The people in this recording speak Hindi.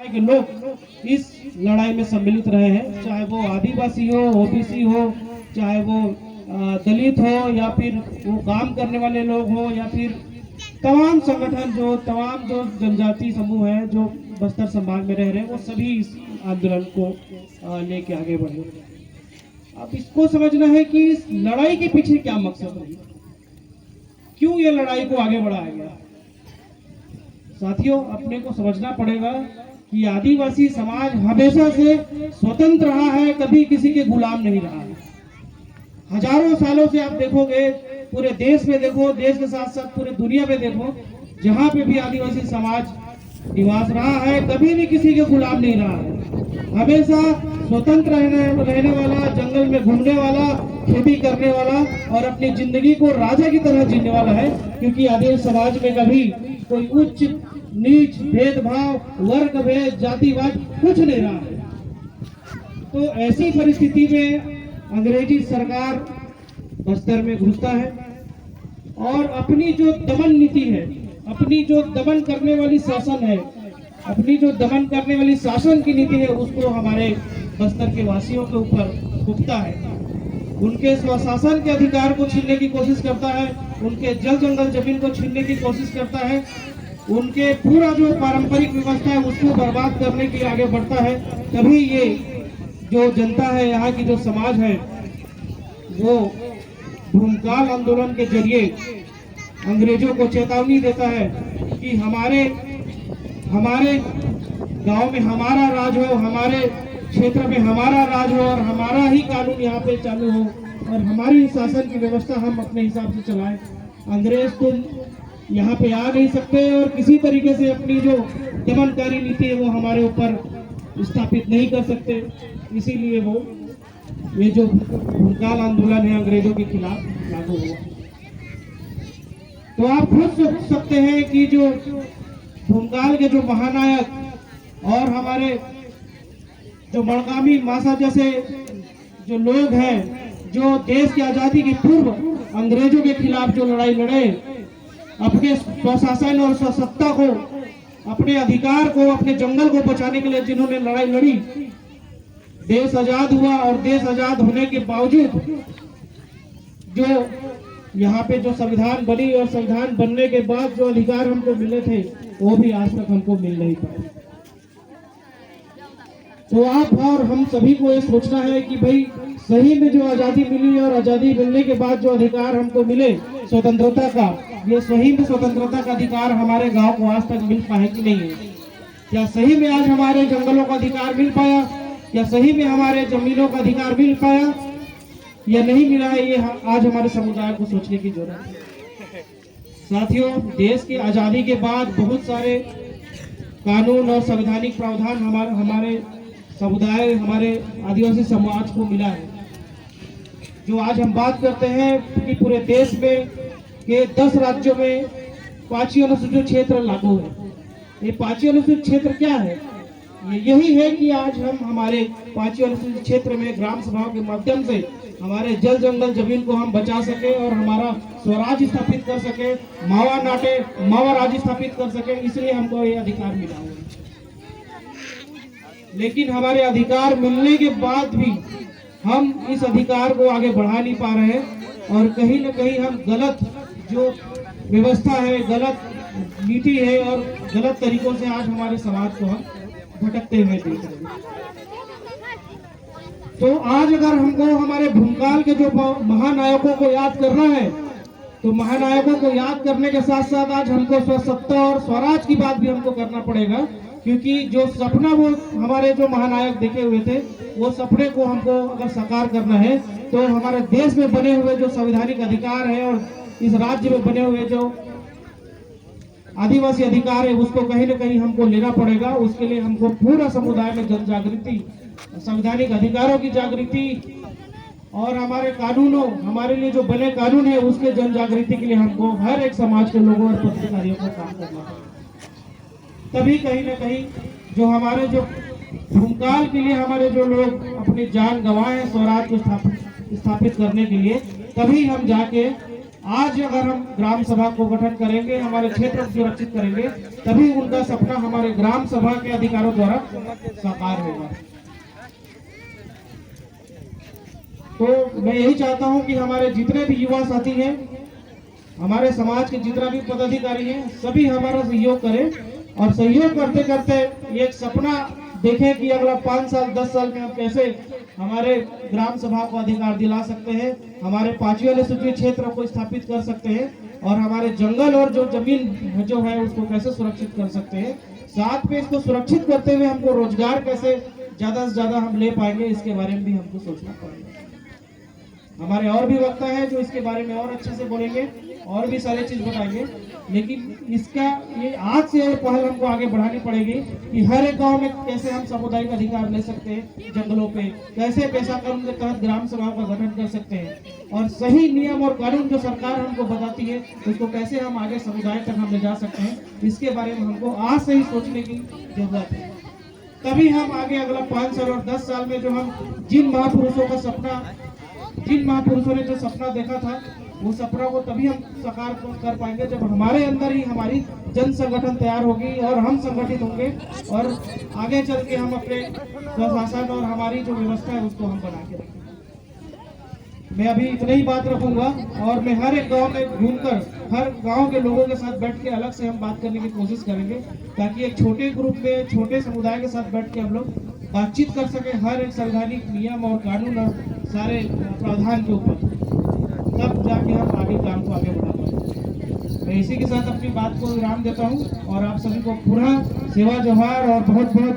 के लोग इस लड़ाई में सम्मिलित रहे हैं, चाहे वो आदिवासी हो, ओबीसी हो, चाहे वो दलित हो, या फिर वो काम करने वाले लोग हो, या फिर तमाम संगठन तमाम जो जनजाति समूह है जो बस्तर संभाग में रह रहे हैं, वो सभी इस आंदोलन को लेके आगे बढ़े। अब इसको समझना है कि इस लड़ाई के पीछे क्या मकसद है, क्यों ये लड़ाई को आगे बढ़ाया गया। साथियों, अपने को समझना पड़ेगा कि आदिवासी समाज हमेशा से स्वतंत्र रहा है, कभी किसी के गुलाम नहीं रहा है। हजारों सालों से आप देखोगे, पूरे देश में देखो, देश के साथ साथ पूरे दुनिया में देखो, जहाँ पे भी आदिवासी समाज निवास रहा है, कभी भी किसी के गुलाम नहीं रहा है। हमेशा स्वतंत्र रहने वाला, जंगल में घूमने वाला, खेती करने वाला और अपनी जिंदगी को राजा की तरह जीने वाला है, क्योंकि आदिवासी समाज में कभी कोई उच्च नीच भेदभाव, वर्ग भेद, जातिवाद कुछ नहीं रहा है। तो ऐसी परिस्थिति में अंग्रेजी सरकार बस्तर में घुसता है और अपनी जो दमन नीति है, अपनी जो दमन करने वाली शासन है, अपनी जो दमन करने वाली शासन की नीति है, उसको हमारे बस्तर के वासियों के ऊपर थोपता है। उनके स्वशासन के अधिकार को छीनने की कोशिश करता है, उनके जल जंगल जमीन को छीनने की कोशिश करता है, उनके पूरा जो पारंपरिक व्यवस्था है उसको बर्बाद करने के लिए आगे बढ़ता है। तभी ये जो जनता है, यहाँ की जो समाज है, वो भूमकाल आंदोलन के जरिए अंग्रेजों को चेतावनी देता है कि हमारे गांव में हमारा राज हो, हमारे क्षेत्र में हमारा राज हो और हमारा ही कानून यहाँ पे चालू हो और हमारी शासन की व्यवस्था हम अपने हिसाब से चलाएं। अंग्रेज तुम यहाँ पे आ नहीं सकते और किसी तरीके से अपनी जो दमनकारी नीति है वो हमारे ऊपर स्थापित नहीं कर सकते। इसीलिए वो ये जो भूमकाल आंदोलन है अंग्रेजों के खिलाफ लागू हुआ। तो आप खुद सोच सकते हैं कि जो भूमकाल के जो महानायक और हमारे जो मणगामी मासा जैसे जो लोग हैं, जो देश की आजादी के पूर्व अंग्रेजों के खिलाफ जो लड़ाई लड़े, अपने स्वशासन और स्वसत्ता को, अपने अधिकार को, अपने जंगल को बचाने के लिए जिन्होंने लड़ाई लड़ी, देश आजाद हुआ और देश आजाद होने के बावजूद जो यहाँ पे जो संविधान बनी और संविधान बनने के बाद जो अधिकार हमको मिले थे वो भी आज तक हमको मिल नहीं पाए। तो आप और हम सभी को ये सोचना है कि भाई सही में जो आजादी मिली और आजादी मिलने के बाद जो अधिकार हमको मिले स्वतंत्रता का, ये सही में स्वतंत्रता का अधिकार हमारे गांव को आज तक मिल पाए कि नहीं है? क्या सही में आज हमारे जंगलों का अधिकार मिल पाया? क्या सही में हमारे जमीनों का अधिकार मिल पाया या नहीं मिला है? ये आज हमारे समुदाय को सोचने की जरूरत है। साथियों, देश की आजादी के बाद बहुत सारे कानून और संवैधानिक प्रावधान हमारे समुदाय, हमारे आदिवासी समाज को मिला है। जो आज हम बात करते हैं कि पूरे देश में के 10 राज्यों में 5वीं अनुसूचित क्षेत्र लागू है। ये 5वीं अनुसूचित क्षेत्र क्या है? यही है कि आज हम हमारे 5वीं अनुसूचित क्षेत्र में ग्राम सभाओं के माध्यम से हमारे जल जंगल जमीन को हम बचा सके और हमारा स्वराज स्थापित कर सके, मावा राज्य स्थापित कर सके। इसलिए हमको ये अधिकार मिला है। लेकिन हमारे अधिकार मिलने के बाद भी हम इस अधिकार को आगे बढ़ा नहीं पा रहे हैं और कहीं न कहीं हम गलत जो व्यवस्था है, गलत नीति है और गलत तरीकों से आज हमारे समाज को हम भटकते हुए देख रहे हैं। तो आज अगर हमको हमारे भूमकाल के जो महानायकों को याद करना है, तो महानायकों को याद करने के साथ साथ आज हमको स्वसत्ता और स्वराज की बात भी हमको करना पड़ेगा, क्योंकि जो सपना वो हमारे जो महानायक देखे हुए थे, वो सपने को हमको अगर साकार करना है तो हमारे देश में बने हुए जो संवैधानिक अधिकार है और इस राज्य में बने हुए जो आदिवासी अधिकार है उसको कहीं न कहीं हमको लेना पड़ेगा। उसके लिए हमको पूरा समुदाय में जन जागृति, संवैधानिक अधिकारों की जागृति और हमारे कानूनों, हमारे लिए जो बने कानून है उसके जन जागृति के लिए हमको हर एक समाज के लोगों और पदाधिकारियों को काम करना पड़ेगा। तभी कहीं न कहीं जो हमारे जो भूमकाल के लिए हमारे जो लोग अपनी जान गंवाए हैं स्वराज को स्थापित करने के लिए, तभी हम जाके आज अगर हम ग्राम सभा को गठन करेंगे, हमारे क्षेत्र को सुरक्षित करेंगे, तभी उनका सपना हमारे ग्राम सभा के अधिकारों द्वारा साकार होगा। तो मैं यही चाहता हूं कि हमारे जितने भी युवा साथी हैं, हमारे समाज के जितना भी पदाधिकारी हैं, सभी हमारा सहयोग करें और सहयोग करते करते ये एक सपना देखें कि अगला 5 साल 10 साल में हम कैसे हमारे ग्राम सभा को अधिकार दिला सकते हैं, हमारे 5वीं अनुसूचित क्षेत्र को स्थापित कर सकते हैं और हमारे जंगल और जो जमीन जो है उसको कैसे सुरक्षित कर सकते हैं। साथ में इसको सुरक्षित करते हुए हमको रोजगार कैसे ज्यादा से ज्यादा हम ले पाएंगे, इसके बारे में भी हमको सोचना पड़ेगा। हमारे और भी वक्ता है जो इसके बारे में और अच्छे से बोलेंगे और भी सारी चीज बताएंगे, लेकिन इसका ये आज से पहल हमको आगे बढ़ानी पड़ेगी कि हर एक गांव में कैसे हम सामुदायिक अधिकार ले सकते हैं, जंगलों पे कैसे पैसा कानून के तहत ग्राम सभाओं का गठन कर सकते हैं और सही नियम और कानून जो सरकार हमको बताती है उसको कैसे हम आगे समुदाय तक हम ले जा सकते हैं, इसके बारे में हमको आज से ही सोचने की जरूरत है। तभी हम आगे अगला 5 साल और 10 साल में जो हम जिन महापुरुषों ने जो सपना देखा था, वो सपना को तभी हम साकार कर पाएंगे जब हमारे अंदर ही हमारी जन संगठन तैयार होगी और हम संगठित होंगे और आगे चल के हम अपने प्रशासन और हमारी जो व्यवस्था है उसको हम बना के रखेंगे। मैं अभी इतनी ही बात रखूंगा और मैं हर एक गांव में घूमकर हर गांव के लोगों के साथ बैठ के अलग से हम बात करने की कोशिश करेंगे, ताकि एक छोटे ग्रुप में छोटे समुदाय के साथ बैठ के हम लोग बातचीत कर सके हर एक संवैधानिक नियम और कानून और सारे प्रावधान के ऊपर, तब जाके हम आगे काम को आगे बढ़ा पाएंगे। मैं इसी के साथ अपनी बात को विराम देता हूँ और आप सभी को पूरा सेवा जोहार और बहुत बहुत